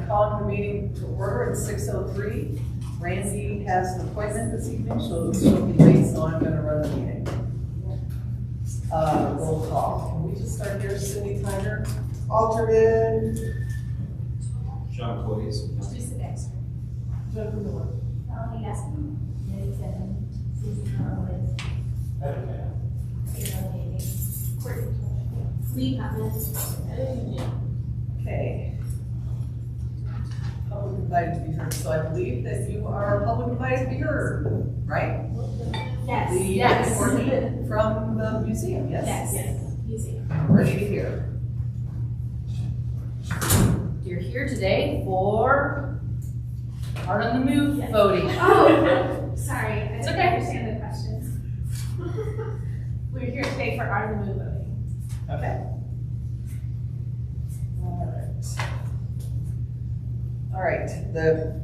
calling the meeting to order at 6:03. Randy has an appointment this evening, so she'll be late, so I'm gonna run the meeting. Roll call. Can we just start here? Cindy Tyner, alternate. Sean Clovis. Teresa Dexter. Jennifer Miller. Melanie Gaspar. Mary Seven. Susan Horowitz. Sarah Davis. Courtney. Lee Putman. Okay. Public invited to be heard, so I believe that you are public invited to be heard, right? Yes. The recording from the museum, yes? Yes. Museum. Ready to hear. You're here today for Art on the Move voting. Oh, sorry. I It's didn't okay. understand the questions. We're here today for Art on the Move voting. Okay. All right, the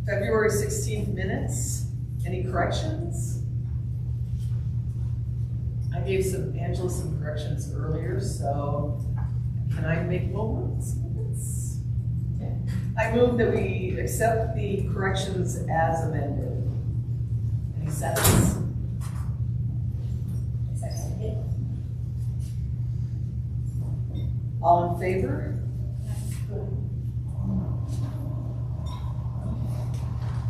February 16th minutes, any corrections? I gave Angela some corrections earlier, so can I make moments? I move that we accept the corrections as amended. Any seconds? All in favor?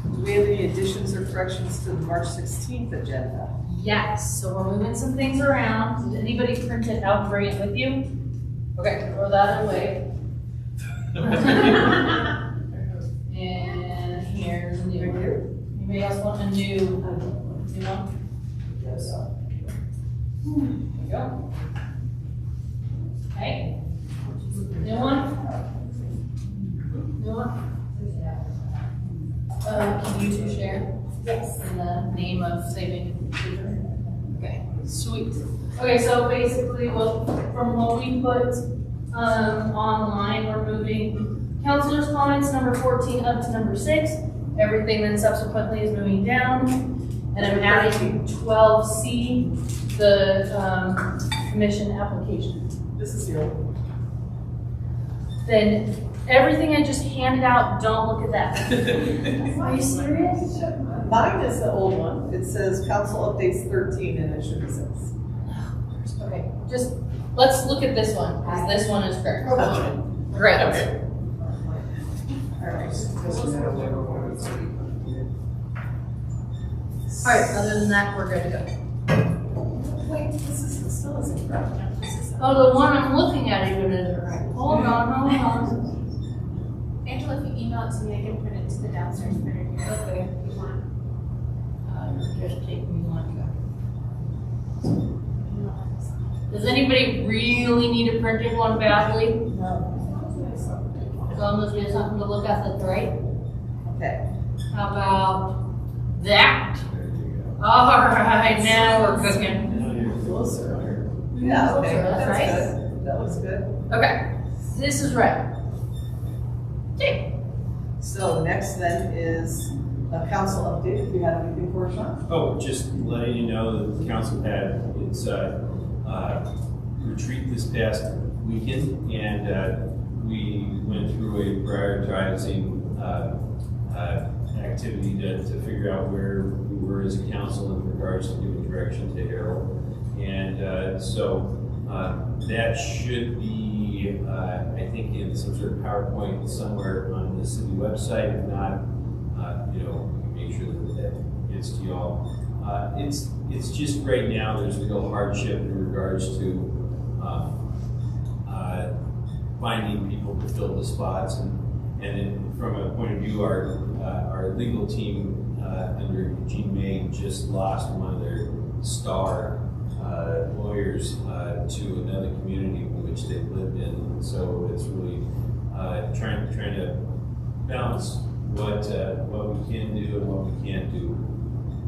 Do we have any additions or corrections to the March 16th agenda? Yes, so we're moving some things around. Did anybody print it out, bring it with you? Okay, throw that away. And here's a new one. Anybody else want a new one? Yes. There you go. Okay. New one? New one? Can you two share? Yes. In the name of saving. Okay, sweet. Okay, so basically, from what we put online, we're moving counselor's comments number 14 up to number 6. Everything then subsequently is moving down. And I'm adding 12C, the commission application. This is the old one. Then everything I just handed out, don't look at that. Are you serious? Mine is the old one. It says council updates 13 and it should be 6. Okay, just, let's look at this one, because this one is correct. Okay. Great. Okay. All right. All right, other than that, we're good to go. Wait, this is still isn't correct. Oh, the one I'm looking at even isn't right. Hold on. Angela, if you email it to me, I can print it to the downstairs printer here. Okay. If you want. Just take me one second. Does anybody really need a printed one badly? No. As long as we have something to look at that's right. Okay. How about that? All right, now we're cooking. Closer. Yeah, okay. Closer, that's right. Good. That looks good. Okay, this is right. Okay. So next then is a council update. Do you have anything for us, Sean? Oh, just letting you know that the council had its retreat this past weekend, and we went through a prioritizing activity to figure out where we were as a council in regards to giving direction to Harold. And so that should be, I think, in some sort of PowerPoint somewhere on the city website. If not, you know, make sure that gets to y'all. It's just right now there's real hardship in regards to finding people to fill the spots, and from a point of view, our legal team under Eugene May just lost one of their star lawyers to another community in which they lived in. So it's really trying to balance what we can do and what we can't do.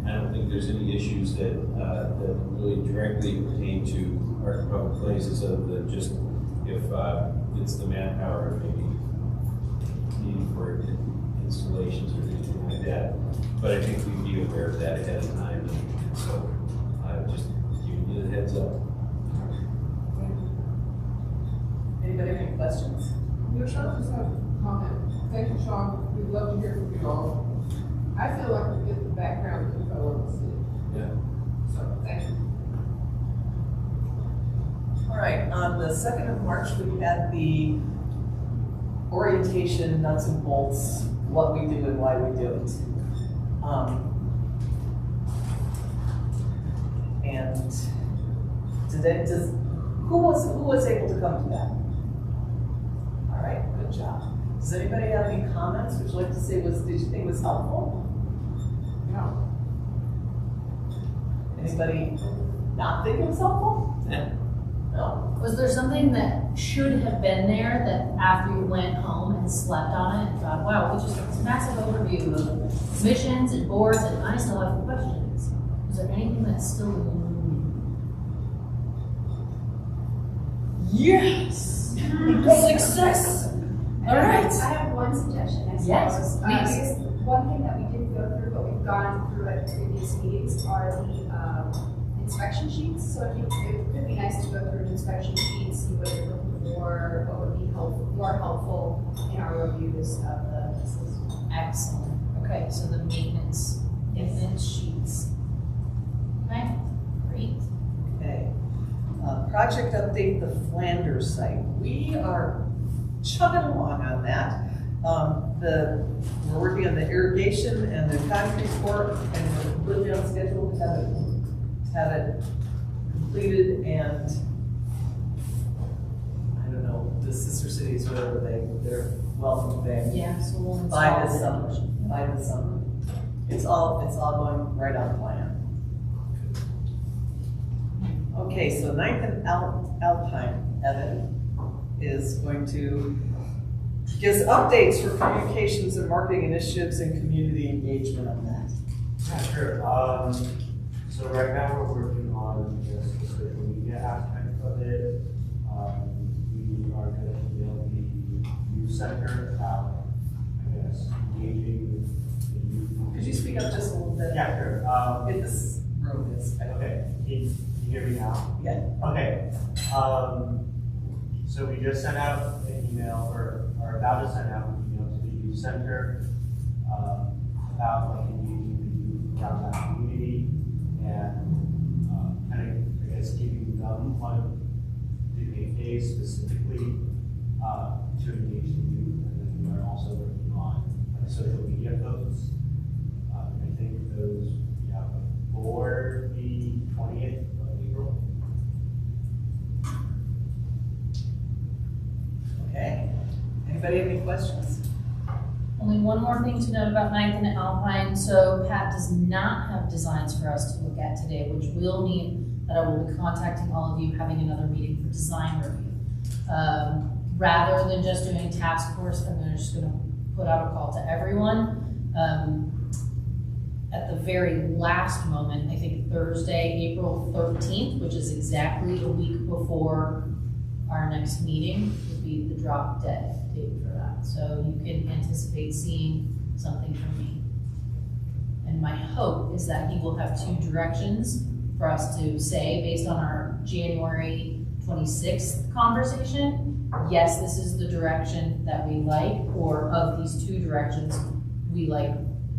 I don't think there's any issues that really directly pertain to our public places, other than just if it's the manpower, maybe need for installations or anything like that. But I think we'd be aware of that ahead of time, and so just giving you the heads up. Anybody have any questions? Your shop is a comment. Okay. Sean, we'd love to hear from you all. I feel like we get the background info on the city. Yeah. So, thank you. All right, on the 2nd of March, we had the orientation, nuts and bolts, what we do and why we do it. And who was able to come to that? All right, good job. Does anybody have any comments? Would you like to say, did you think it was helpful? No. Anybody not think it was helpful? Yeah. No? Was there something that should have been there that after you went home and slept on it and thought, wow, we just got this massive overview of commissions and boards and I still have questions? Is there anything that's still Yes! Success! All right. I have one suggestion, I suppose. Yes, please. Because one thing that we didn't go through, but we've gone through at previous meetings, are the inspection sheets. So it could be nice to go through an inspection sheet, see what you're looking for, what would be more helpful in our reviews of the pieces. Excellent. Okay, so the maintenance sheets. Okay, great. Okay. Project update, the Flanders site. We are chugging along on that. We're working on the irrigation and the concrete work, and we're completely on schedule to have it completed, and I don't know, the sister cities, whatever they're welcome thing. Yeah, so we'll install By this it. summer. By this summer. It's all going right on plan. Okay, so 9th and Alpine, Evan is going to give us updates for communications and marketing initiatives and community engagement on that. Yeah, sure. So right now we're working on just the social media aspect of it. We are going to build the youth center about, I guess, engaging the youth. Could you speak up just a little bit? Yeah, sure. In this room is. Okay. Can you hear me now? Yeah. Okay. So we just sent out an email, or are about to send out an email to the youth center about like engaging the youth around that community and kind of, I guess, giving them what they pay specifically to engage the youth. And then we are also working on like social media posts. I think those we have for the 20th of April. Okay. Anybody have any questions? Only one more thing to note about 9th and Alpine. So Pat does not have designs for us to look at today, which will mean that I will be contacting all of you, having another meeting for design review. Rather than just doing task force, I'm just going to put out a call to everyone. At the very last moment, I think Thursday, April 13th, which is exactly a week before our next meeting, would be the drop dead date for that. So you can anticipate seeing something from me. And my hope is that he will have 2 directions for us to say, based on our January 26th conversation, yes, this is the direction that we like, or of these 2 directions, we like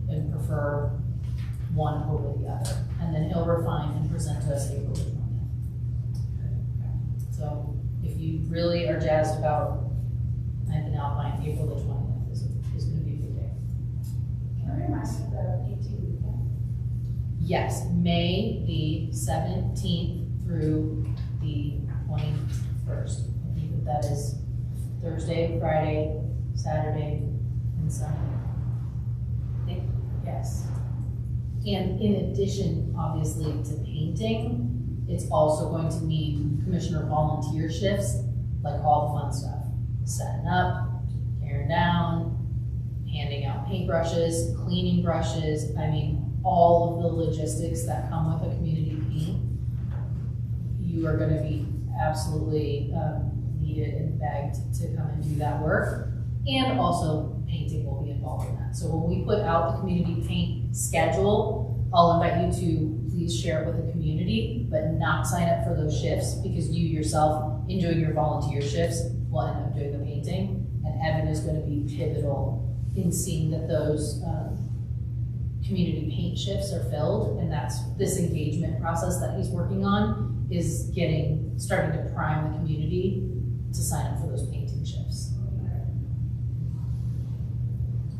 and prefer one over the other. And then he'll refine and present to us April 20th. So if you really are jazzed about 9th and Alpine, April the 20th is going to be a good day. Can I remind you of the 18 weekend? Yes, May the 17th through the 21st. I think that is Thursday, Friday, Saturday, and Sunday. I think, yes. And in addition, obviously, to painting, it's also going to mean commissioner volunteer shifts, like all the fun stuff. Setting up, tearing down, handing out paintbrushes, cleaning brushes. I mean, all of the logistics that come with a community paint. You are going to be absolutely needed and begged to come and do that work. And also, painting will be involved in that. So when we put out the community paint schedule, I'll invite you to please share it with the community, but not sign up for those shifts, because you yourself, in doing your volunteer shifts, will end up doing the painting. And Evan is going to be pivotal in seeing that those community paint shifts are filled, and that's this engagement process that he's working on is starting to prime the community to sign up for those painting shifts.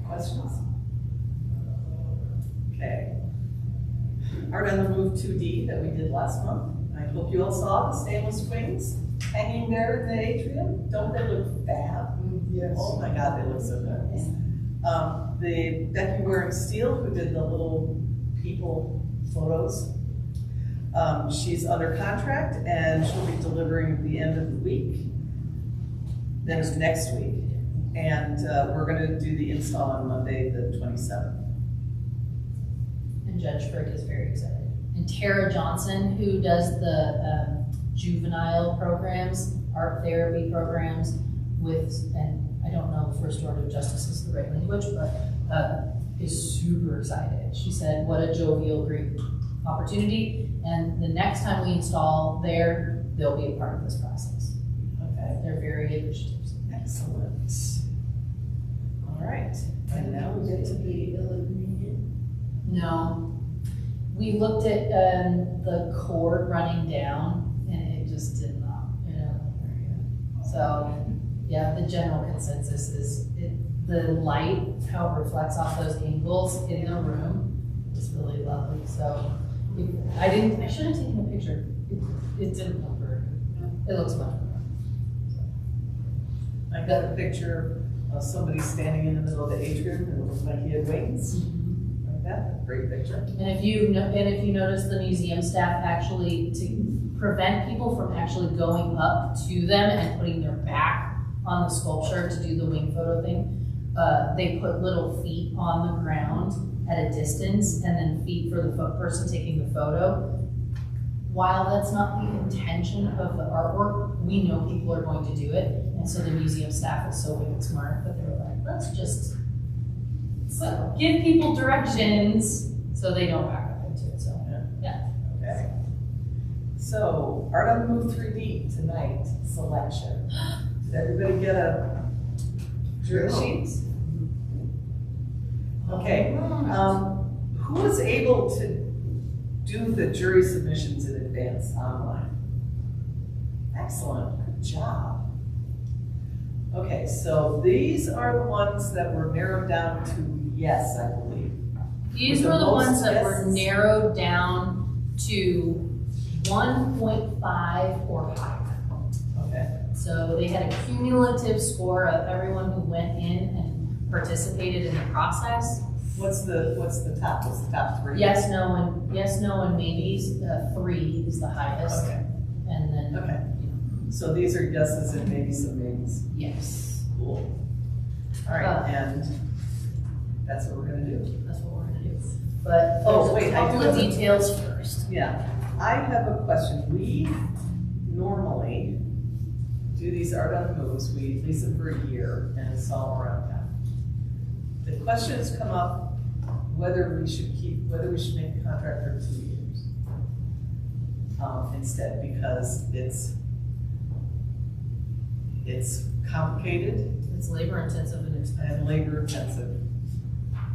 Questions? Okay. Art on the Move 2D that we did last month. I hope you all saw the stainless wings hanging there in the atrium. Don't they look fab? Yes. Oh my God, they look so good. The Becky Waring Steele, who did the little people photos, she's under contract and she'll be delivering at the end of the week. Then it's next week. And we're gonna do the install on Monday, the 27th. And Judge Frick is very excited. And Tara Johnson, who does the juvenile programs, art therapy programs and I don't know if restorative justice is the right language, but is super excited. She said, what a jovial, great opportunity. And the next time we install there, they'll be a part of this process. Okay. They're very appreciative. Excellent. All right. And now we get to the No. We looked at the cord running down and it just did not, So, yeah, the general consensus is the light, how it reflects off those angles in the room is really lovely. So, I should have taken a picture. It didn't look very good. It looks much better. I got a picture of somebody standing in the middle of the atrium and it looked like he had wings. Like that, great picture. And if you notice, the museum staff actually, to prevent people from actually going up to them and putting their back on the sculpture to do the wing photo thing, they put little feet on the ground at a distance and then feet for the person taking the photo. While that's not the intention of the artwork, we know people are going to do it. And so the museum staff is so wicked smart that they were like, let's just give people directions so they don't back up into it. So, yeah. Okay. So, Art on the Move 3D tonight selection. Did everybody get a jury sheet? Okay. Who was able to do the jury submissions in advance online? Excellent. Good job. Okay, so these are the ones that were narrowed down to yes, I believe. These were the ones that were narrowed down to 1.5 or higher. Okay. So they had a cumulative score of everyone who went in and participated in the process. What's the top? What's the top three? Yes, no, and maybes. 3 is the highest. Okay. And then, Okay. So these are yeses and maybe some maybes. yes, Cool. All right, and that's what we're gonna do. that's what we're gonna do. But Oh, there's wait, a I couple do of have a- details first. Yeah, I have a question. We normally do these Art on the Moves. We lease them for a year and install them around town. The question has come up whether we should make the contract for 2 years instead, because it's complicated It's labor intensive and expensive. and labor intensive.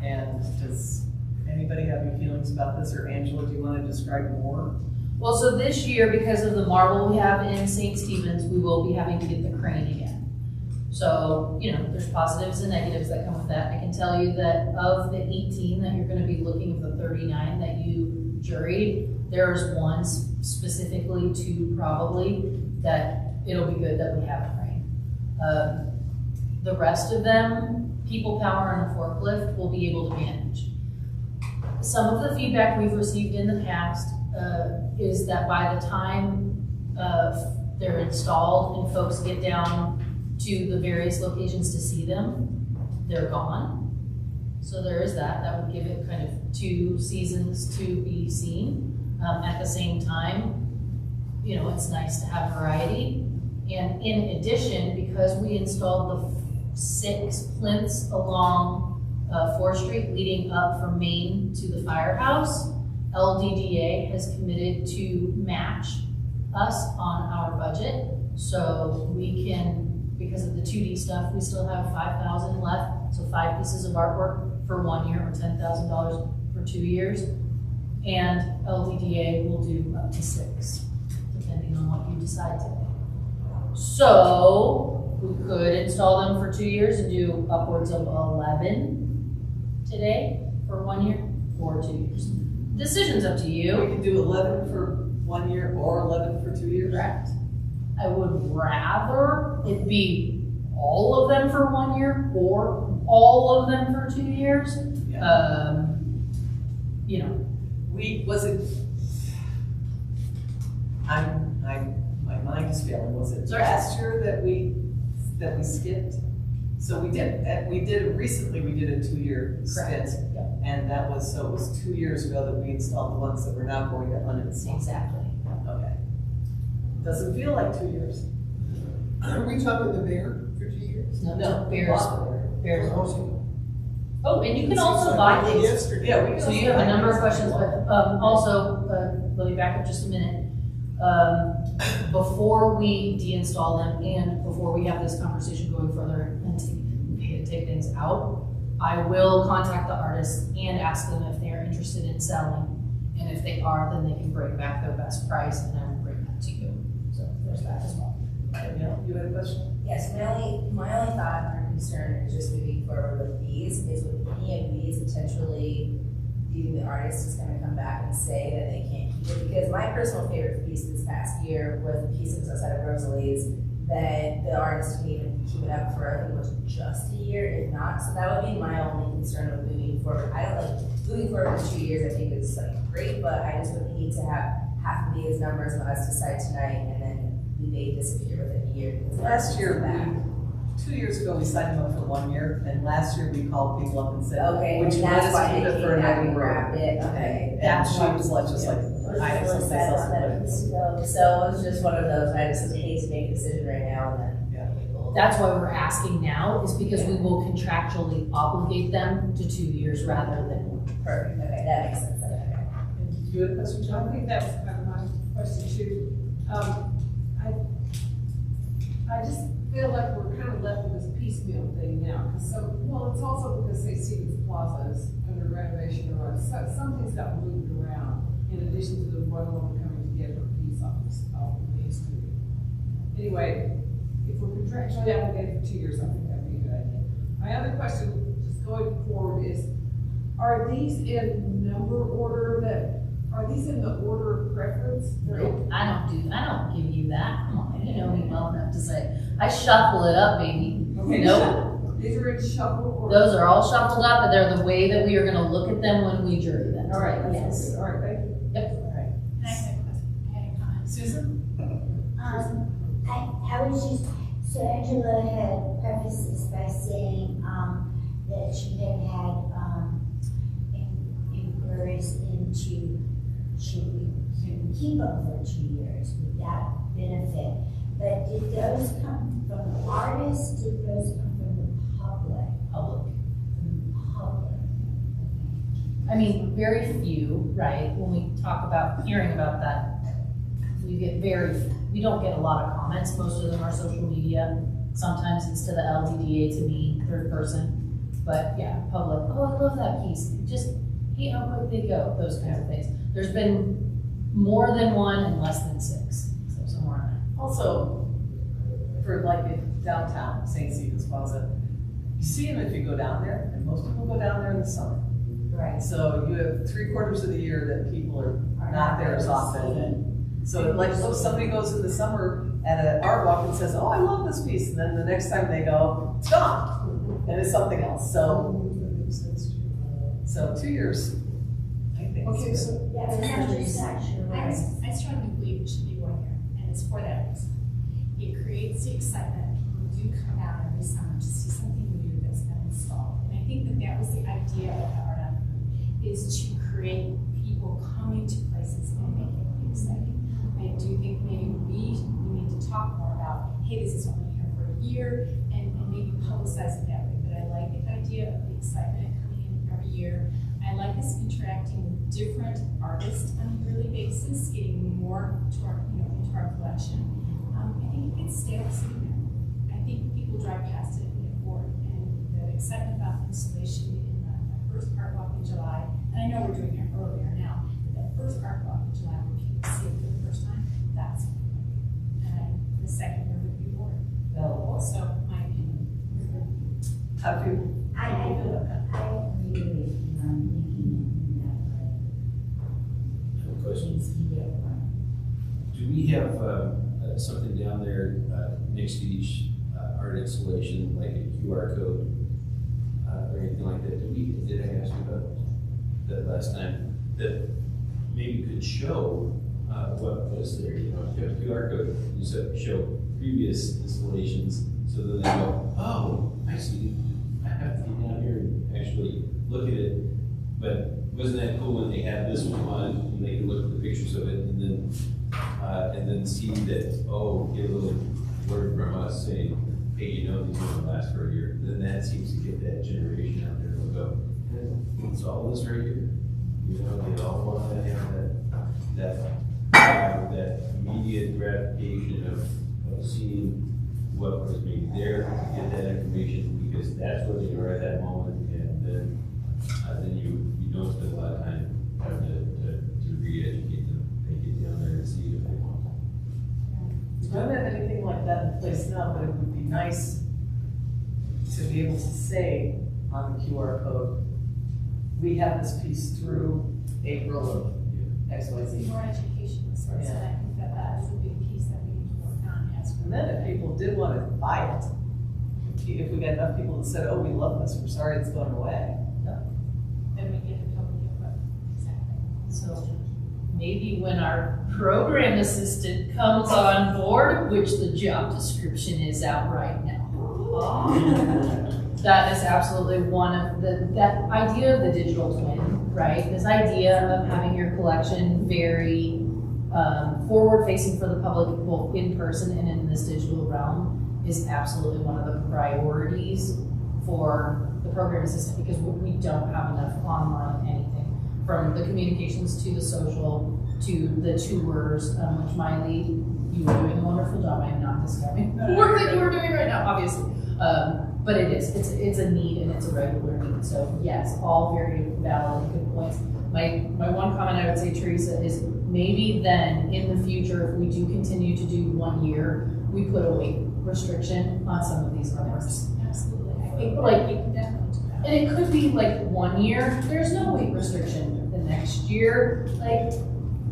And does anybody have any feelings about this, or Angela, do you want to describe more? Well, so this year, because of the marble we have in St. Stephen's, we will be having to get the crane again. So, there's positives and negatives that come with that. I can tell you that of the 18 that you're gonna be looking at, the 39 that you juried, there's one specifically, 2 probably, that it'll be good that we have a crane. The rest of them, people power and a forklift will be able to manage. Some of the feedback we've received in the past is that by the time they're installed and folks get down to the various locations to see them, they're gone. So there is that. That would give it kind of 2 seasons to be seen. At the same time, it's nice to have variety. And in addition, because we installed the 6 plinths along 4th Street leading up from Main to the firehouse, LDDA has committed to match us on our budget. So we can, because of the 2D stuff, we still have 5,000 left. So 5 pieces of artwork for 1 year or $10,000 for 2 years. And LDDA will do up to 6, depending on what you decide to do. So we could install them for 2 years and do upwards of 11 today for 1 year or 2 years. Decision's up to you. We can do 11 for 1 year or 11 for 2 years. Correct. I would rather it be all of them for 1 year or all of them for 2 years. Yeah. You know, my mind is failing, was it Sorry. last year that we skipped? So we did recently, we did a 2-year Correct. stint. Yep. And it was 2 years ago that we installed the ones that we're now going to uninstall. exactly. Okay. Doesn't feel like 2 years. Are we talking the bear for 2 years? No, Bears. bears. Oh, and you can also buy things. Yesterday. Yeah, we can So you also have a buy number of things. questions, but let me back up just a minute. Before we deinstall them and before we have this conversation going further and take things out, I will contact the artists and ask them if they are interested in selling. And if they are, then they can bring back their best price and I will bring that to you. So there's that as well. Danielle, you had a question? Yes, my only thought or concern is just moving forward with these, is with any of these potentially, do you think the artist is gonna come back and say that they can't keep it? Because my personal favorite piece this past year was the piece that was outside of Rosalie's, that the artist can even keep it up for, I think it was just a year, if not, so that would be my only concern with moving forward. I don't like, moving forward for 2 years, I think is like great, but I just would hate to have half of these numbers and us decide tonight and then they disappear within a year. because Last year, back. 2 years ago, we signed them up for 1 year, and last year we called people up and said, Okay, would and you let that's us why keep they it for came back another and year? grabbed it, okay. And That's she why- was like, just like, I have So someplace else to put it. it was just one of those, I just hate to make a decision right now and then. Yeah. That's why we're asking now, is because we will contractually obligate them to 2 years rather than. Perfect, okay, that makes sense, okay. And you had a question, I John? think that was kind of my question too. I just feel like we're kind of left with this piecemeal thing now, because it's also because they see this plaza is under renovation or some things got moved around in addition to the one coming together piece off Main Street. Anyway, if we're contractually obligated for 2 years, I think that'd be a good idea. My other question, just going forward, is are these in number order are these in the order of preference? I don't give you that. Come on, you know me well enough to say, I shuffle it up, baby. Okay, Nope. These are in shuffle order. Those are all shuffled up, but they're the way that we are gonna look at them when we jury them. All right, yes. All right, thank you. Yep, all right. I had a question, I had a comment. Susan? I was just, so Angela had prefaced this by saying, that she had had, inquiries into, should we keep them for 2 years? Would that benefit? But did those come from the artists? Did those come from the public? Public. Public. I mean, very few, right? When we talk about hearing about that, we don't get a lot of comments. Most of them are social media. Sometimes it's to the LDDA, to me, third person. But yeah, public, oh, I love that piece. Just, hey, how quick they go, those kinds of things. There's been more than one and less than 6, so somewhere on that. Also, for like in downtown, St. Stephen's Plaza, you see them if you go down there, and most people go down there in the summer. Right. So you have 3/4 of the year that people are not there as often. And so like, if somebody goes in the summer at an art walk and says, oh, I love this piece, and then the next time they go, it's gone, and it's something else. So 2 years, I think. Okay, so Yeah, but I'm just not sure. I strongly believe it should be 1 year, and it's for that reason. It creates the excitement. People do come out every summer to see something new that's been installed. And I think that was the idea of the Art on Food, is to create people coming to places and making it exciting. I do think maybe we need to talk more about, hey, this is only here for a year, and maybe publicize it that way. But I like the idea of the excitement coming in every year. I like us interacting with different artists on a yearly basis, getting more to our, into our collection. I think it gets stale sitting there. I think people drive past it and get bored, and the excitement about the installation in that first art walk in July. And I know we're doing it earlier now, but that first art walk in July where people see it for the first time, that's what we're going to do. And the second year would be more. So, my opinion. How do you? I agree with you on thinking in that way. I have a question. Things can get run. Do we have something down there next to each art installation, like a QR code or anything like that? Did I ask you about that last time? That maybe could show what was there. You know, if you have a QR code, you said show previous installations, so that they go, oh, I see. I have to be down here and actually look at it. But wasn't that cool when they had this one on and they could look at the pictures of it and then see that, oh, get a little word from us saying, hey, you know these are going to last for a year. Then that seems to get that generation out there to go, hey, it's all this right here. You know, they all want to have that immediate gratification of seeing what was maybe there, to get that information, because that's what they are at that moment, and then you don't spend a lot of time having to re-educate them. They get down there and see if they want. We don't have anything like that in place now, but it would be nice to be able to say on the QR code, we have this piece through April of XYZ. More education, so I think that is a big piece that we need to work on as well. And then if people did want to buy it, if we got enough people that said, oh, we love this, we're sorry it's going away. Then we get the public input. Exactly. So maybe when our program assistant comes on board, which the job description is out right now. That is absolutely one of that idea of the digital twin, right? This idea of having your collection very forward-facing for the public, both in person and in this digital realm, is absolutely one of the priorities for the program assistant, because we don't have enough online anything, from the communications to the social to the tours, which Miley, you are doing a wonderful job. I am not discounting the work that you are doing right now, obviously. But it's a need, and it's a regular need. So yes, all very valid and good points. My one comment I would say, Teresa, is maybe then in the future, if we do continue to do 1 year, we put a weight restriction on some of these artworks. Absolutely. I think Like- we can definitely do that. And it could be like 1 year, there's no weight restriction. The next year, like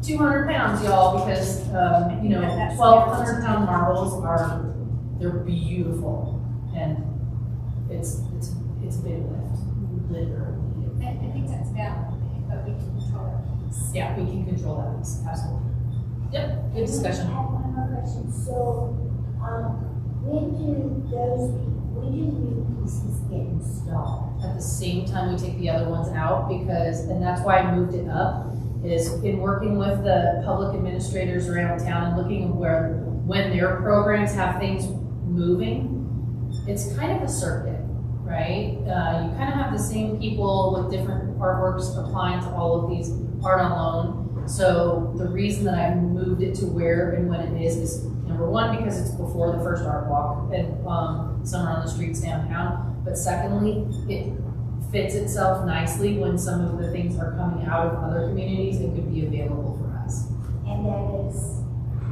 200 pounds, y'all, because, 1,200 pound marbles they're beautiful. And it's a big lift, literally. I think that's valid, but we can control that piece. Yeah, we can control that piece, absolutely. Yep, good discussion. I have one more question. So, when do new pieces get installed? At the same time, we take the other ones out and that's why I moved it up, is in working with the public administrators around town and looking at when their programs have things moving, it's kind of a circuit, right? You kind of have the same people with different artworks applying to all of these art on loan. So the reason that I moved it to where and when it is number one, because it's before the first art walk and Summer on the Streets downtown. But secondly, it fits itself nicely when some of the things are coming out of other communities and could be available for us. And that is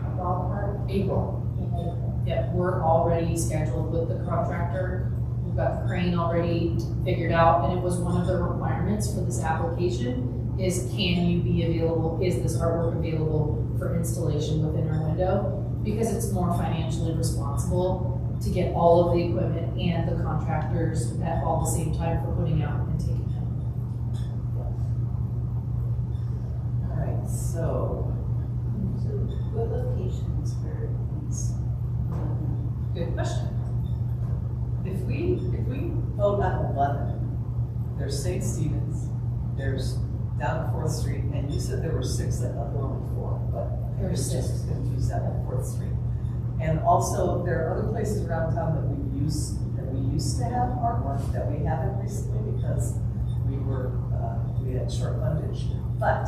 a ballpark April. in April. Yep, we're already scheduled with the contractor. We've got the crane already figured out, and it was one of the requirements for this application is, can you be available, is this artwork available for installation within our window? Because it's more financially responsible to get all of the equipment and the contractors at all the same time for putting out and taking out. All right, so what locations for these? Good question. if we vote on 11, there's St. Stephen's, there's down 4th Street, and you said there were 6, I thought there were only 4, but There were was 6. just confused at 4th Street. And also, there are other places around town that we used to have artwork that we haven't recently because we had short fundage. But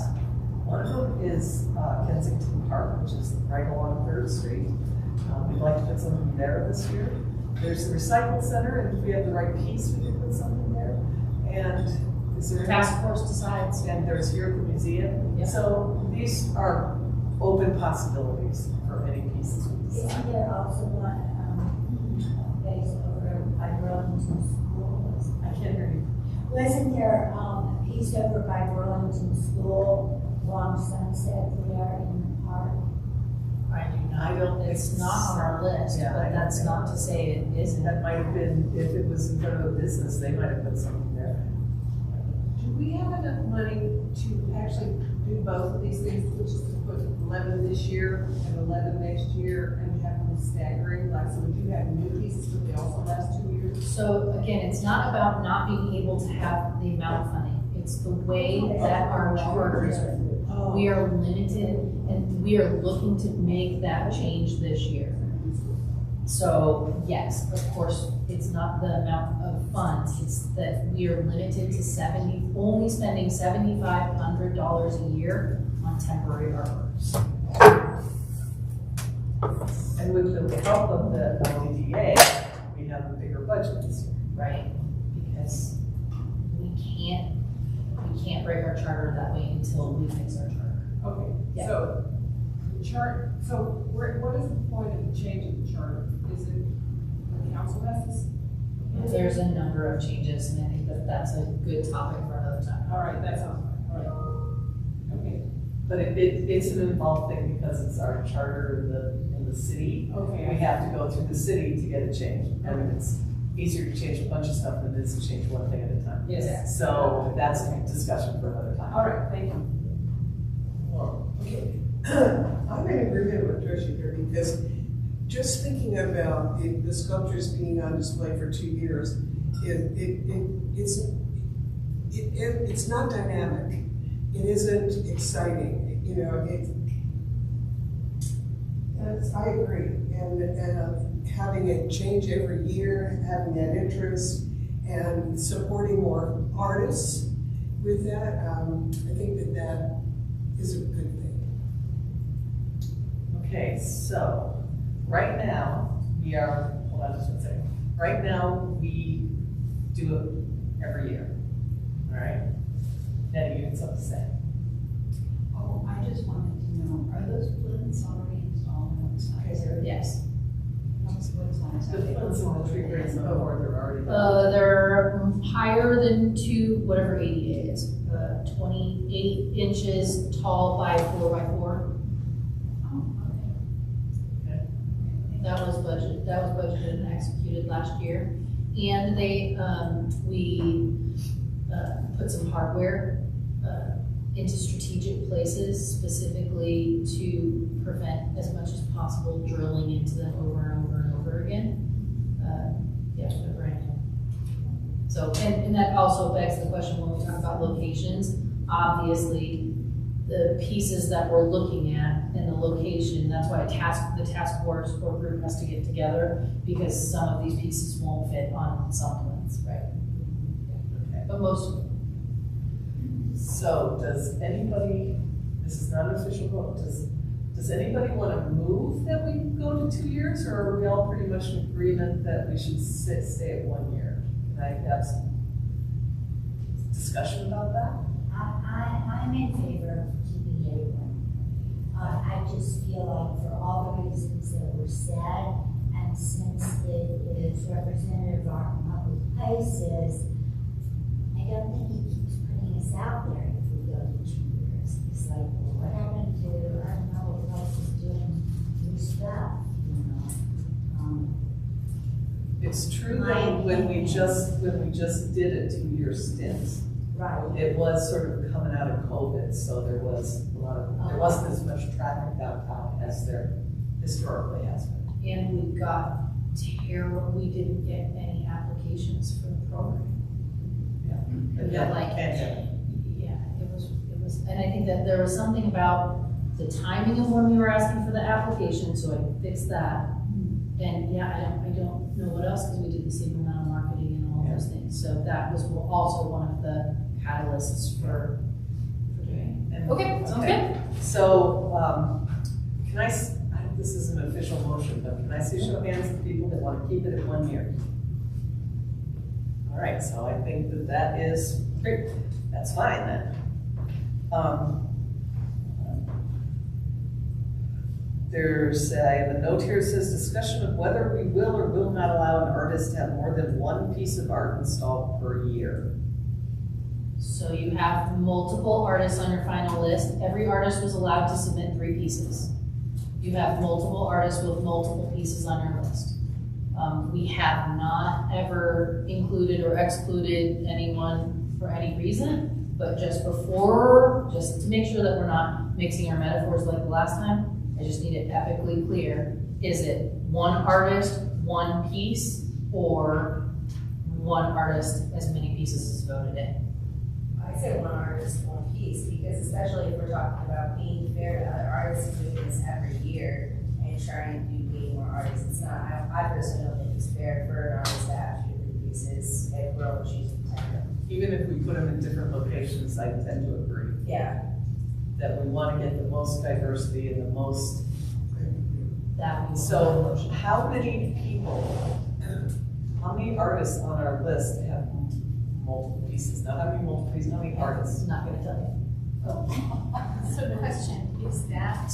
one of them is Kensington Park, which is right along 3rd Street. We'd like to put something there this year. There's the recycle center, and if we have the right piece, we can put something there. Is there task force decides. And there's here at the museum. Yep. So these are open possibilities for any pieces we decide. Isn't there also one, based over by Burlington School? I can't hear you. Wasn't there, a piece over by Burlington School along Sunset there in the park? I do not. I don't think It's not on our list, Yeah, I but don't that's think not to say it isn't. That might have been, if it was in front of a business, they might have put something there. Do we have enough money to actually do both of these things, which is to put 11 this year and 11 next year and have them staggering? Like, so would you have new pieces, but they also last 2 years? So again, it's not about not being able to have the amount of funding. It's the way that our charter is written. We are limited and we are looking to make that change this year. So yes, of course, it's not the amount of funds, it's that we are limited to only spending $7,500 a year on temporary artworks. And with the help of the LDDA, we have a bigger budget this year. Right? Because we can't break our charter that way until we fix our charter. Okay, Yeah. so the chart, so what is the point of the change in the charter? Is it the council has this? There's a number of changes, and I think that that's a good topic for another time. All right, that sounds fine, all right. Okay, But it's an involved thing because it's our charter in the city. We okay. have to go through the city to get a change. I mean, it's easier to change a bunch of stuff than it is to change one thing at a time. Yes. So that's a discussion for another time. All right, thank you. Okay, I'm in agreement with Tricia here because just thinking about the sculptures being on display for 2 years, it's not dynamic. It isn't exciting, you know. I agree, and having it change every year, having that interest, and supporting more artists with that, I think that is a good thing. Okay, so right now hold on just one second. Right now, we do it every year. All right? Nettie, you had something to say? Oh, I just wanted to know, are those plinths already installed on the side? Yes. What size The are they? ones in the tree grades, they're already. They're higher than whatever ADA is, 28 inches tall by 4 by 4. Oh, okay. That was budgeted and executed last year. And we put some hardware into strategic places specifically to prevent as much as possible drilling into them over and over and over again. Yeah, they're brand new. So, and that also begs the question when we talk about locations, obviously the pieces that we're looking at and the location, that's why the task force or group has to get together, because some of these pieces won't fit on some plans, right? Okay. But most of them. So does anybody, this is not an official vote, does anybody want to move that we go to 2 years, or are we all pretty much in agreement that we should stay at 1 year? Can I have some discussion about that? I'm in favor of keeping it at 1 year. I just feel like for all the reasons that were said, and since it is representative of our public places, I don't think he keeps putting us out there if we go to 2 years. It's like, well, what happened to, I don't know, what else is doing new stuff, you know? It's true that when we just did a 2-year stint, Right. it was sort of coming out of COVID, so there wasn't as much traffic downtown as there historically has been. And we didn't get any applications for the program. And Yeah, like- pandemic. Yeah, it was, and I think that there was something about the timing of when we were asking for the application, so I fixed that. And yeah, I don't know what else, because we did the same amount of marketing and all those things, so that was also one of the catalysts for doing it. Okay, sounds good. So, this is an official motion, but can I see show of hands of people that want to keep it at 1 year? All right, so I think that is Great, that's fine then. I have a note here that says discussion of whether we will or will not allow an artist to have more than one piece of art installed per year. So you have multiple artists on your final list. Every artist was allowed to submit 3 pieces. You have multiple artists with multiple pieces on your list. We have not ever included or excluded anyone for any reason, but just to make sure that we're not mixing our metaphors like the last time, I just need it epically clear. Is it one artist, one piece, or one artist, as many pieces as voted in? I say one artist, one piece, because especially if we're talking about being fair to other artists doing this every year and trying to do way more artists, it's not, I personally don't think it's fair for an artist to have 2 or 3 pieces if we're all choosing 10. Even if we put them in different locations, I tend to agree. Yeah. That we want to get the most diversity and the most. So how many artists on our list have multiple pieces? Now, how many multiple pieces, how many artists? I'm not gonna tell you. So the question is that,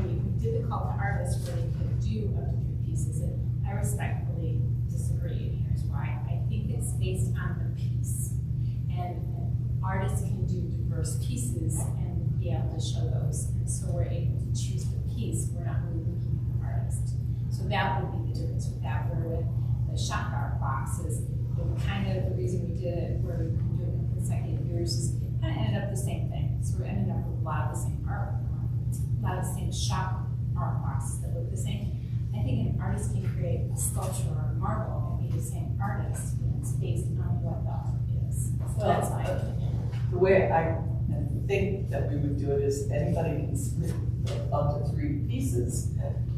we did the call to artists where they could do up to 3 pieces, and I respectfully disagree, and here's why. I think it's based on the piece, and artists can do diverse pieces and be able to show those, and so we're able to choose the piece, we're not really looking at the artist. So that would be the difference with that, where with the shop art boxes, the reason we did it, where we've been doing it consecutive years, is it kind of ended up the same thing. So we're ending up with a lot of the same art, a lot of the same shop art boxes that look the same. I think an artist can create a sculpture or a marble and be the same artist, and it's based on what the art is. So that's my opinion. The way I think that we would do it is anybody can submit up to 3 pieces,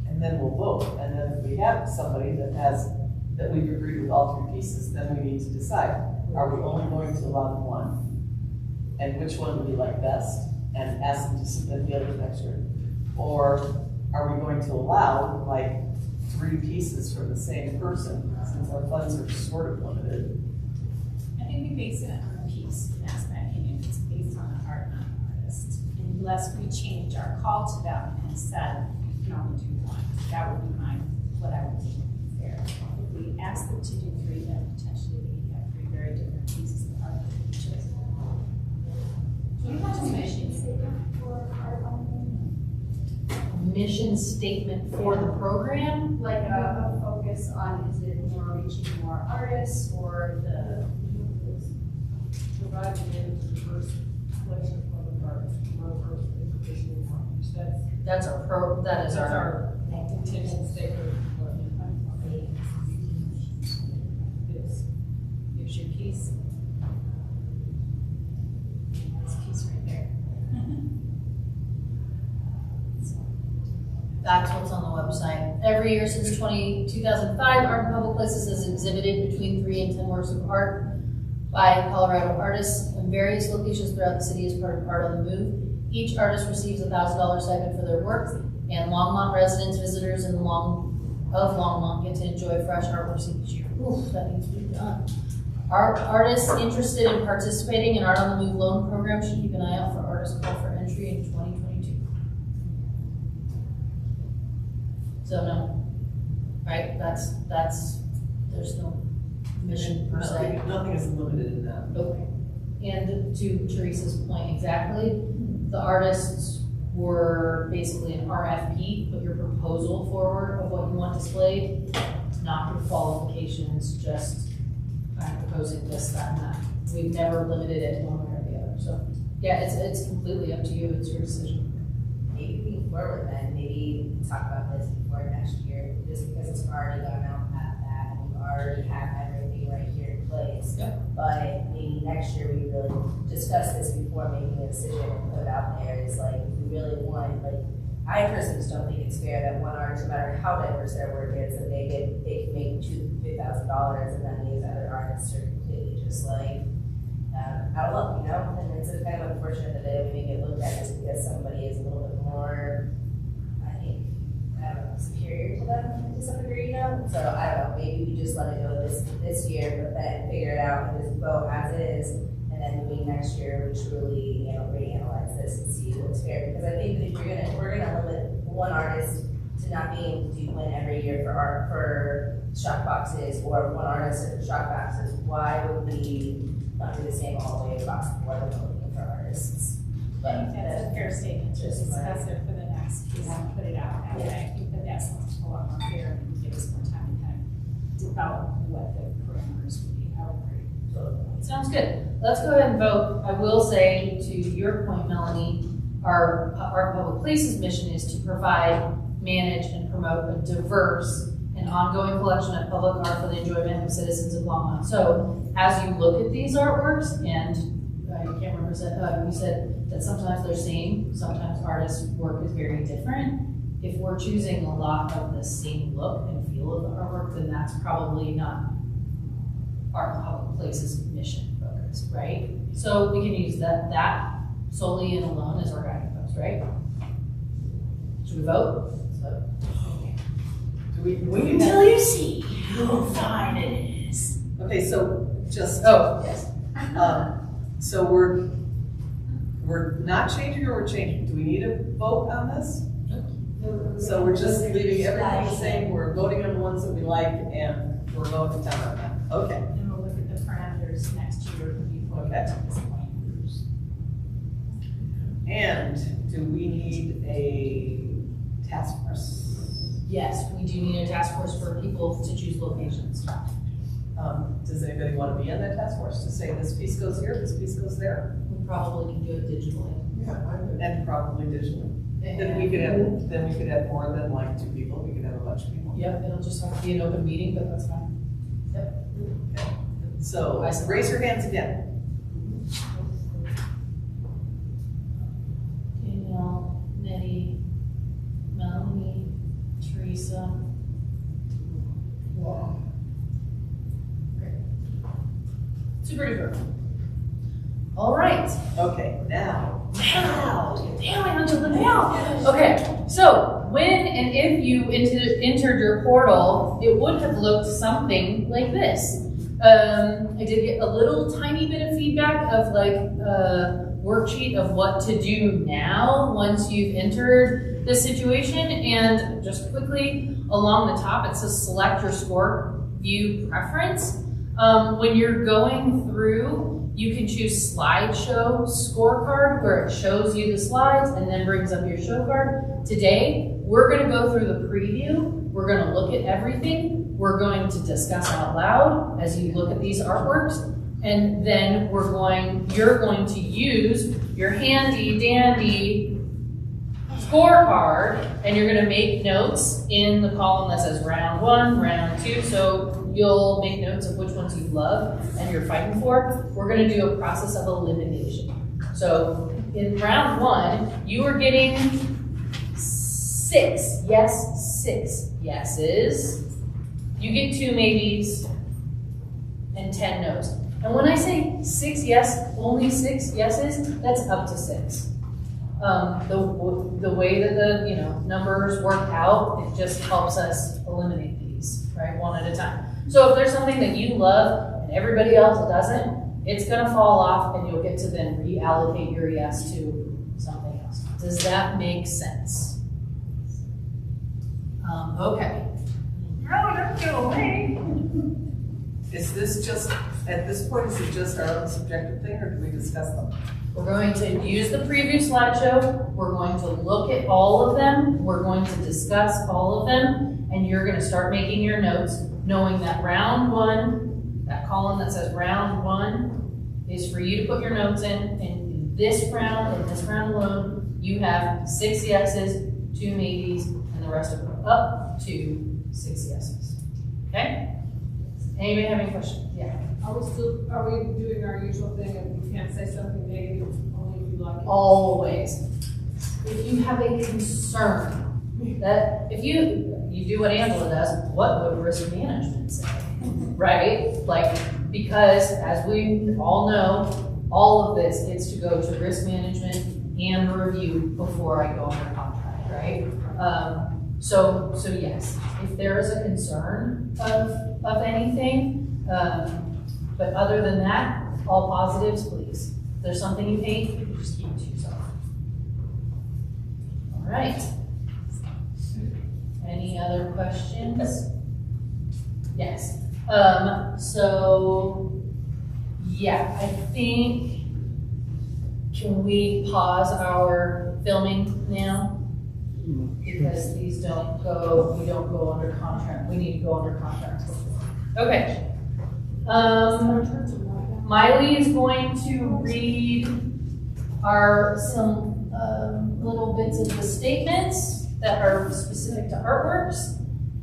and then we'll vote. And then if we have somebody that we've agreed with all 3 pieces, then we need to decide, are we only going to allow them 1? And which one do we like best? And ask them to submit the other next year. Or are we going to allow like 3 pieces from the same person, since our funds are sort of limited? I think we base it on the piece, and that's my opinion. It's based on the art, not the artist. Unless we change our call to them and said, you can only do 1. That would be what I would think fair. If we ask them to do 3, then potentially we could have 3 very different pieces of art that we chose. Do you have a mission statement for art on Mission statement for the program? like a focus on, is it more reaching more artists, or the Providing a diverse collection of artists, non-artists, educational partners. That is our intention statement. Here's your piece. This piece right there. That's what's on the website. Every year since 2005, Art in Public Places has exhibited between 3 and 10 works of art by Colorado artists in various locations throughout the city as part of Art on the Move. Each artist receives a $1,000 stipend for their work, and Longmont residents, visitors of Longmont get to enjoy fresh artwork each year. Oof, that needs to be done. Artists interested in participating in Art on the Move loan program should keep an eye out for artist call for entry in 2022. So no, right? That's there's no mission per se. Nothing is limited in that. Okay. And to Teresa's point exactly, the artists were basically an RFP, put your proposal forward of what you want displayed, not your qualifications, just I'm proposing this, that, and that. We've never limited it one way or the other. So yeah, it's completely up to you. It's your decision. Maybe moving forward then, maybe talk about this before next year, just because it's already gone out at that, and we already have everything right here in place. Yep. But maybe next year we really discuss this before making a decision and put it out there. It's like, if we really want, like, I personally just don't think it's fair that one artist, no matter how diverse their work is, that they can make $2,000 and then these other artists are completely just like, out of luck, you know? And it's kind of unfortunate that they may get looked at just because somebody is a little bit more, I think, I don't know, superior to them to some degree, you know? So I don't know, maybe we just let it go this year, but then figure it out and just vote as is, and then moving next year, we truly, reanalyze this and see what's fair. Because I think that if we're gonna limit one artist to not being able to do one every year for shock boxes, or one artist for shock boxes, why would we not do the same all the way across the board when we're looking for artists? I think that's a fair statement, just discuss it for the next, we haven't put it out that way. I think that that's a lot more fair and give us more time to kind of develop what the parameters would be. I would agree. Sounds good. Let's go ahead and vote. I will say, to your point, Melanie, our public places mission is to provide, manage, and promote a diverse and ongoing collection of public art for the enjoyment of citizens of Longmont. So as you look at these artworks, and I can't remember, you said that sometimes they're same, sometimes artists' work is very different. If we're choosing a lot of the same look and feel of the artwork, then that's probably not our public places mission focus, right? So we can use that solely and alone as our guiding post, right? Should we vote? Let's vote. We Until you see how fine it is. Okay, so just, Yes. so we're not changing or we're changing? Do we need a vote on this? So we're just leaving everything the same, we're voting on the ones that we like, and we're voting down on that. Okay. And we'll look at the parameters next year before we get to this point. And do we need a task force? Yes, we do need a task force for people to choose locations. Does anybody want to be on that task force to say this piece goes here, this piece goes there? We probably can do it digitally. Yeah, I would. And probably digitally. Then we could have more than like 2 people, we could have a bunch of people. Yep, it'll just have to be an open meeting, but that's fine. So, raise your hands again. Danielle, Nettie, Melanie, Teresa. Wow. Great. Super duper. All right. Okay, now. Damn, I until the now. Okay, so when and if you entered your portal, it would have looked something like this. I did get a little tiny bit of feedback of like a worksheet of what to do now once you've entered the situation. And just quickly along the top, it says select your score view preference. When you're going through, you can choose slideshow scorecard, where it shows you the slides and then brings up your show card. Today, we're going to go through the preview. We're going to look at everything. We're going to discuss out loud as you look at these artworks. And then you're going to use your handy dandy scorecard, and you're going to make notes in the column that says round 1, round 2. So you'll make notes of which ones you love and you're fighting for. We're going to do a process of elimination. So in round 1, you are getting 6 yeses. You get 2 maybes and 10 no's. And when I say 6 yes, only 6 yeses, that's up to 6. The way that the numbers work out, it just helps us eliminate these, right, one at a time. So if there's something that you love and everybody else doesn't, it's gonna fall off and you'll get to then reallocate your yes to something else. Does that make sense? Okay. No, don't go away. Is this just, at this point, is it just our own subjective thing, or do we discuss them? We're going to use the preview slideshow. We're going to look at all of them. We're going to discuss all of them. And you're going to start making your notes, knowing that round 1, that column that says round 1, is for you to put your notes in. And in this round alone, you have 6 yeses, 2 maybes, and the rest of them up to 6 yeses. Okay? Anybody have any questions? Yeah. Are we doing our usual thing of you can't say something negative only if you like it? Always. If you have a concern, that if you do what Angela does, what would risk management say? Right? Like, because as we all know, all of this gets to go to risk management and review before I go under contract, right? So yes, if there is a concern of anything, but other than that, All positives, please. If there's something you hate, you can just keep it to yourself. All right. Any other questions? Yes. So, yeah, I think, can we pause our filming now? Because these we don't go under contract. We need to go under contract. Okay. Miley is going to read some little bits of the statements that are specific to artworks,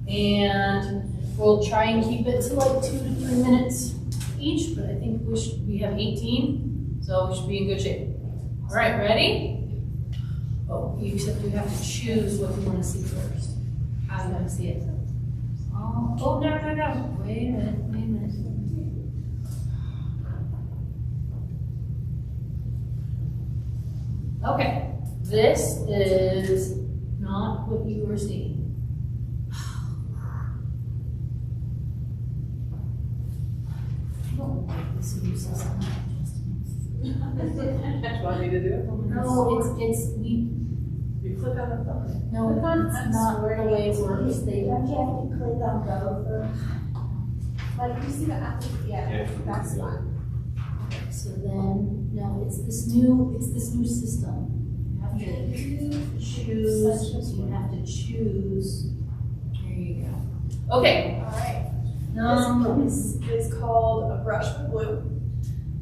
and we'll try and keep it to like 2 to 3 minutes each, but I think we have 18, so we should be in good shape. All right, ready? Oh, except you have to choose what you want to see first. How do you want to see it? Oh, no. Wait a minute. Okay, this is not what you were seeing. I don't like this new system. Do you want me to do it? No, it's You click on the thumb. no, it's not the way it works. Don't you have to click on go first? Like, you see the application, yeah, that's fine. So then, no, it's this new system. You have to choose, you have to choose. There you go. Okay. All right. This This is called A Brush with Glue.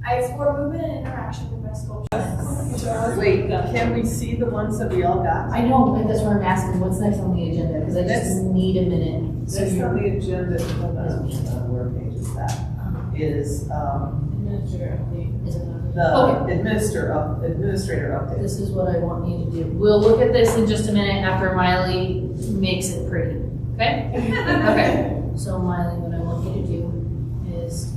I explore movement and interaction with my sculpture. Wait, can we see the ones that we all got? I know, but that's why I'm asking, what's next on the agenda? Because I just need a minute. So Next you're- on the agenda, hold on, where page is that? Is, Is it not? the Okay. administrator update. This is what I want you to do. We'll look at this in just a minute after Miley makes it pretty, okay? Okay, so Miley, what I want you to do is,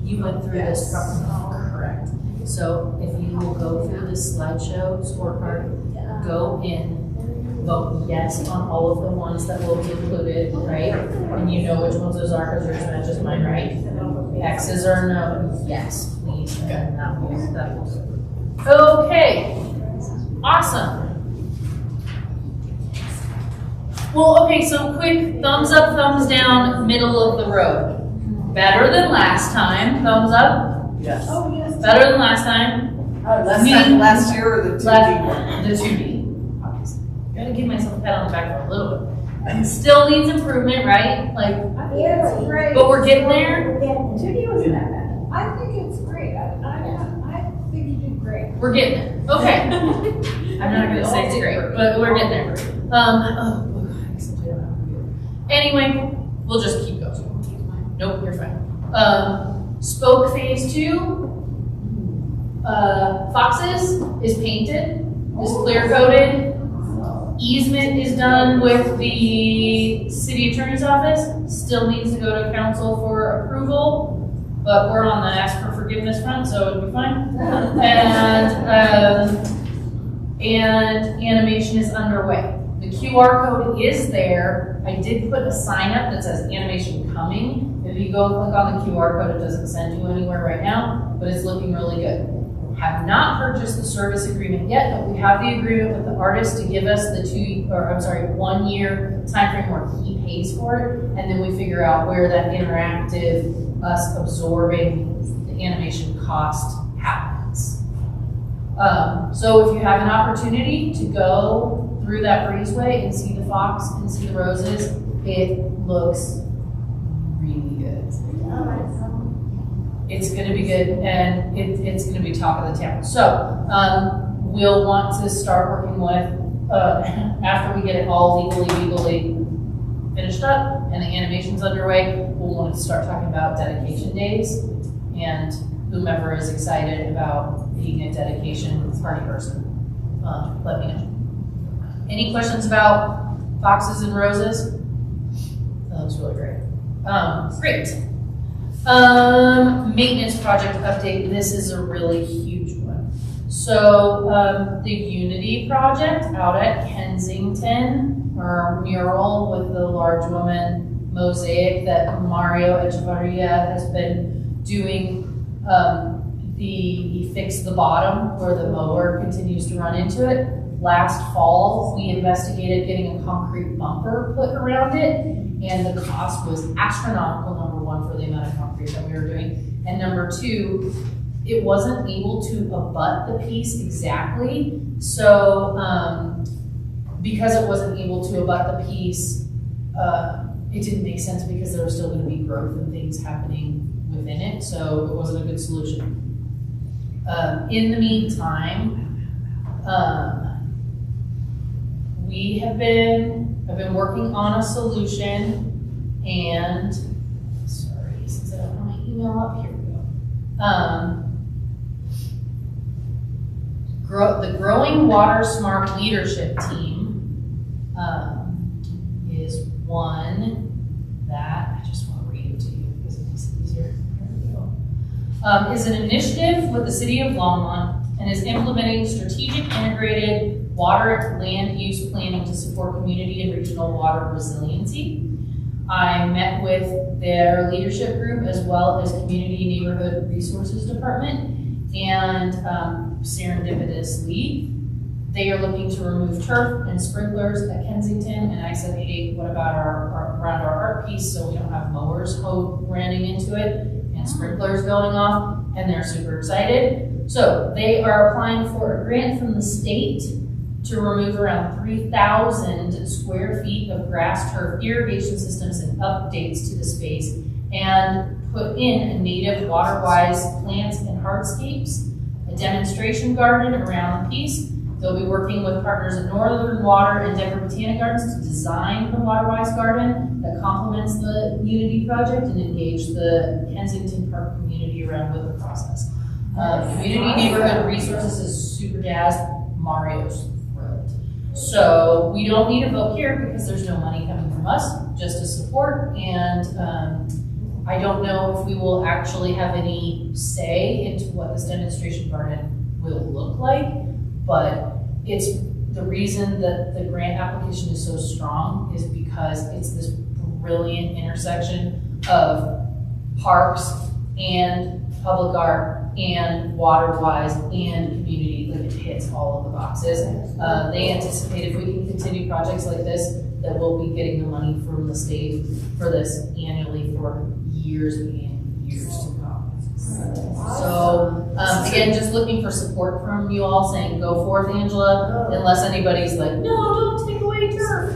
you went through this properly. Correct. So if you will go through this slideshow scorecard, go in, vote yes on all of the ones that will be included, right? And you know which ones those are because yours matches mine, right? X's are no, yes, please, and that will. Okay, awesome. Well, okay, so quick thumbs up, thumbs down, middle of the road. Better than last time, thumbs up. Yes. Oh, yes. Better than last time. Last year or the 2D one? The 2D, obviously. Gotta give myself a pat on the back for a little bit. It still needs improvement, right? Like, Yeah, it's great. but we're getting there. We're getting there. 2D wasn't that bad. I think it's great. I think you did great. We're getting there. Okay. I'm not gonna say it's great, but we're getting there. Oh, except I don't have a computer. Anyway, we'll just keep going. Nope, you're fine. Spoke phase 2. Foxes is painted, is clear coated. Easement is done with the city attorney's office. Still needs to go to council for approval, but we're on the ask for forgiveness front, so it'll be fine. And animation is underway. The QR code is there. I did put a sign up that says animation coming. If you go click on the QR code, it doesn't send you anywhere right now, but it's looking really good. Have not purchased the service agreement yet, but we have the agreement with the artist to give us the 1 year time frame where he pays for it, and then we figure out where that interactive, us absorbing the animation cost happens. So if you have an opportunity to go through that breezeway and see the fox and see the roses, it looks really good. It's gonna be good, and it's gonna be talk of the town. So, we'll want to start working with, after we get it all legally finished up and the animation's underway, we'll want to start talking about dedication days, and whomever is excited about being a dedication party person, let me know. Any questions about foxes and roses? That looks really great. Great. Maintenance project update. This is a really huge one. So, the Unity project out at Kensington, our mural with the large woman mosaic that Mario Echevarria has been doing he fixed the bottom where the mower continues to run into it. Last fall, we investigated getting a concrete bumper put around it, and the cost was astronomical, number one, for the amount of concrete that we were doing. And number two, it wasn't able to abut the piece exactly. So because it wasn't able to abut the piece, it didn't make sense because there was still gonna be growth and things happening within it, so it wasn't a good solution. In the meantime, I've been working on a solution, and, sorry, since I don't have my email up, here we go. The Growing Water Smart Leadership Team is one that, I just want to read it to you because it makes it easier. Here we go. Is an initiative with the city of Longmont and is implementing strategic integrated water land use planning to support community and regional water resiliency. I met with their leadership group as well as Community Neighborhood Resources Department and serendipitously, they are looking to remove turf and sprinklers at Kensington, and I said, hey, what about around our art piece so we don't have mowers running into it and sprinklers going off, and they're super excited. So they are applying for a grant from the state to remove around 3,000 square feet of grass turf irrigation systems and updates to the space and put in a native water-wise plants and hardscapes, a demonstration garden around the piece. They'll be working with partners at Northern Water and Denver Botanic Gardens to design the water-wise garden that complements the Unity project and engage the Kensington Park community around with the process. Community Neighborhood Resources is super jazzed. Mario's thrilled. So we don't need a vote here because there's no money coming from us, just to support. And I don't know if we will actually have any say into what this demonstration garden will look like, but it's the reason that the grant application is so strong is because it's this brilliant intersection of parks and public art and water-wise and community, like it hits all of the boxes. They anticipate if we can continue projects like this, that we'll be getting the money from the state for this annually for years and years to come. So again, just looking for support from you all saying, go forth, Angela, unless anybody's like, no, don't take away turf.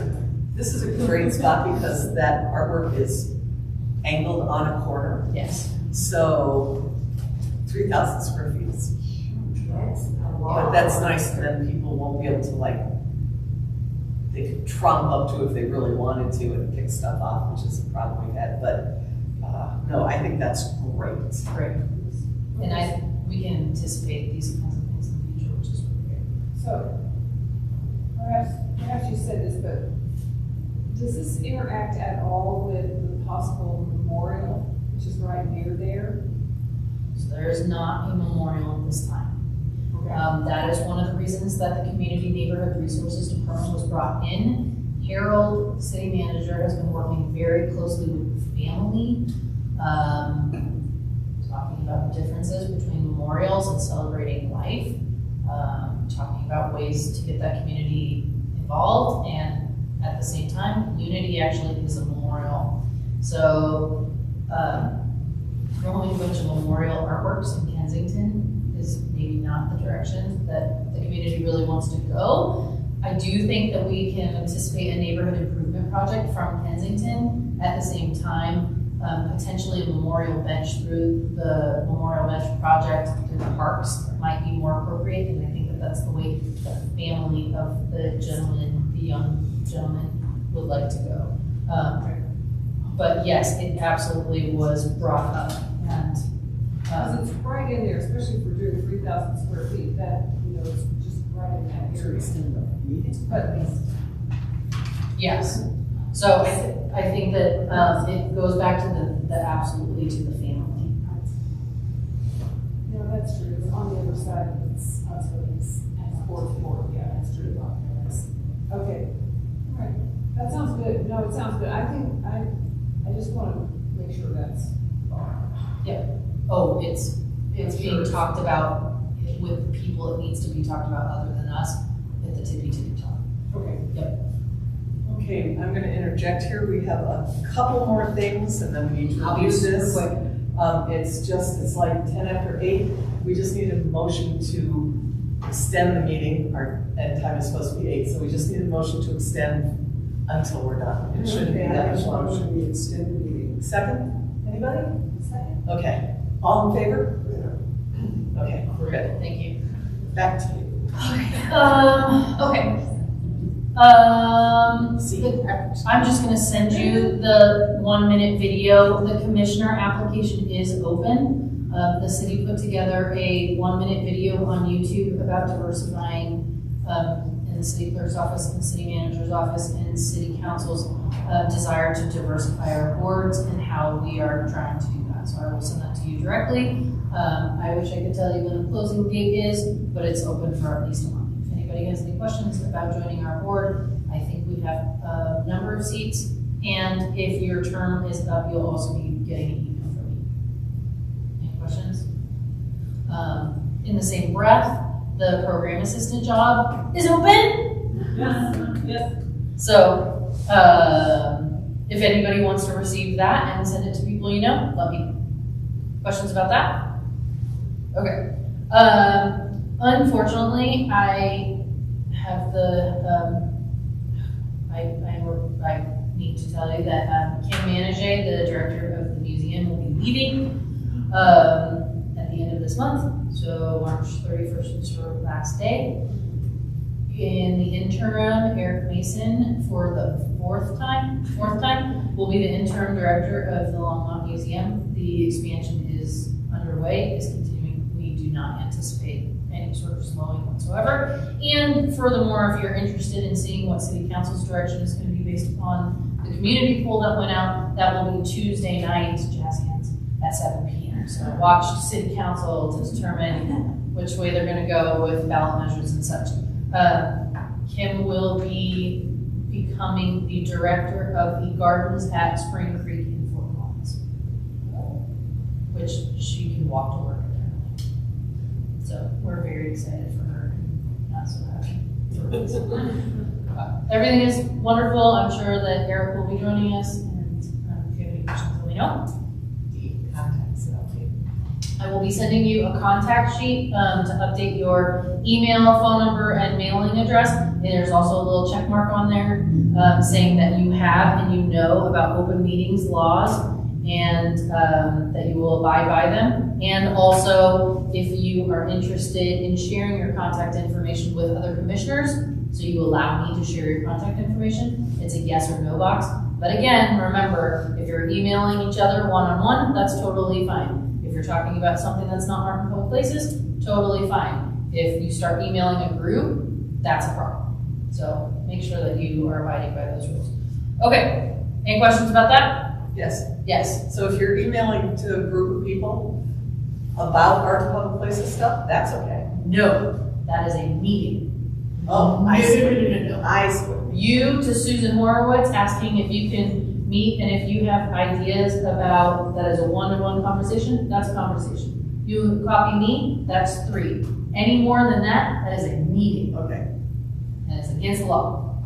This is a great spot because that artwork is angled on a corner. Yes. So 3,000 square feet is huge. But that's nice, and then people won't be able to they could tromp up to if they really wanted to and pick stuff off, which is a problem we've had. But no, I think that's great. Great. And we can anticipate these kinds of things in the future, which is really great. So, perhaps you said this, but does this interact at all with the possible memorial, which is right near there? So there is not a memorial at this time. Okay. That is one of the reasons that the Community Neighborhood Resources Department was brought in. Harold, city manager, has been working very closely with the family, talking about the differences between memorials and celebrating life, talking about ways to get that community involved, and at the same time, Unity actually is a memorial. So, growing a bunch of memorial artworks in Kensington is maybe not the direction that the community really wants to go. I do think that we can anticipate a neighborhood improvement project from Kensington. At the same time, potentially a memorial bench through the memorial bench project through the parks might be more appropriate, and I think that that's the way the family of the young gentleman would like to go. But yes, it absolutely was brought up, and Because it's right in there, especially if we're doing 3,000 square feet, that, it's just right in that area. But yes. So I think that it goes back to the absolutely to the family. no, that's true. It's on the other side of it's fourth floor. Yeah, that's true. Okay. All right. That sounds good. No, it sounds good. I think I just want to make sure that's. Yeah. Oh, it's it's being talked about with people it needs to be talked about other than us at the tippy top. Okay. Yep. Okay, I'm gonna interject here. We have a couple more things and then we need to I'll be review super this. quick. It's like 10 after 8. We just need a motion to extend the meeting. Our end time is supposed to be 8, so we just need a motion to extend until we're done. It shouldn't be that much longer. Motion we extend the meeting. Second, anybody? Second. Okay, all in favor? Okay, we're good. Thank you. Back to you. Okay. I'm just gonna send you the 1-minute video. The commissioner application is open. The city put together a 1-minute video on YouTube about diversifying in the city clerk's office, in the city manager's office, and city council's desire to diversify our boards and how we are trying to do that. So I will send that to you directly. I wish I could tell you when the closing date is, but it's open for at least a month. If anybody has any questions about joining our board, I think we have a number of seats, and if your term is up, you'll also be getting an email from me. Any questions? In the same breath, the program assistant job is open. Yes. So, if anybody wants to receive that and send it to people you know, let me know. Questions about that? Okay. Unfortunately, I have I need to tell you that Kim Manage, the director of the museum, will be leaving at the end of this month. So March 31st is her last day. In the interim, Eric Mason, for the fourth time, will be the interim director of the Longmont Museum. The expansion is underway, is continuing. We do not anticipate any sort of slowing whatsoever. And furthermore, if you're interested in seeing what City Council's direction is going to be based upon the community poll that went out, that will be Tuesday night, jazz hands, at 7 p.m. So watch City Council to determine which way they're going to go with ballot measures and such. Kim will be becoming the director of the gardens at Spring Creek in Fort Collins, which she can walk to work apparently. So we're very excited for her, not so happy for us. Everything is wonderful. I'm sure that Eric will be joining us, and if you have any questions, let me know. The contacts and update. I will be sending you a contact sheet to update your email, phone number, and mailing address. And there's also a little check mark on there saying that you have and you know about open meetings laws and that you will abide by them. And also, if you are interested in sharing your contact information with other commissioners, so you allow me to share your contact information, it's a yes or no box. But again, remember, if you're emailing each other one-on-one, that's totally fine. If you're talking about something that's not marked in public places, totally fine. If you start emailing a group, that's a problem. So make sure that you are abiding by those rules. Okay, any questions about that? Yes. Yes. So if you're emailing to a group of people about our public places stuff, that's okay. No, that is a meeting. Oh, I see. No. I see. You to Susan Horowitz asking if you can meet and if you have ideas about that is a one-to-one conversation, that's a conversation. You copy me, that's 3. Any more than that, that is a meeting. Okay. And it's against the law.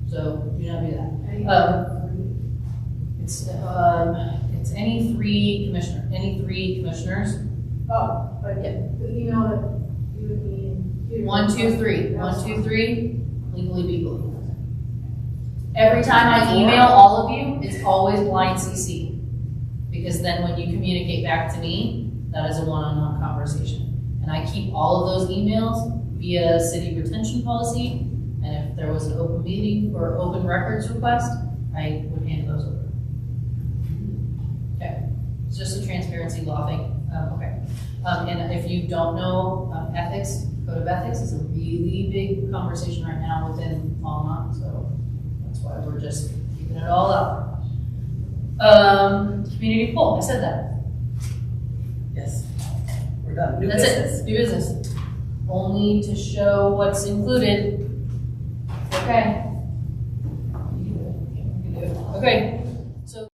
So do not do that. It's any 3 commissioners. Oh, but Yeah. the email that you would need. 1, 2, 3. 1, 2, 3. Legally, legally. Every time I email all of you, it's always blind CC. Because then when you communicate back to me, that is a one-on-one conversation. And I keep all of those emails via city retention policy. And if there was an open meeting or open records request, I would hand those over. Okay, it's just a transparency law thing. Okay. And if you don't know, ethics, code of ethics is a really big conversation right now within Longmont, so that's why we're just keeping it all up. Community poll, I said that. Yes. We're done. New That's business. it, new business. Only to show what's included. Okay. You can do it. Okay,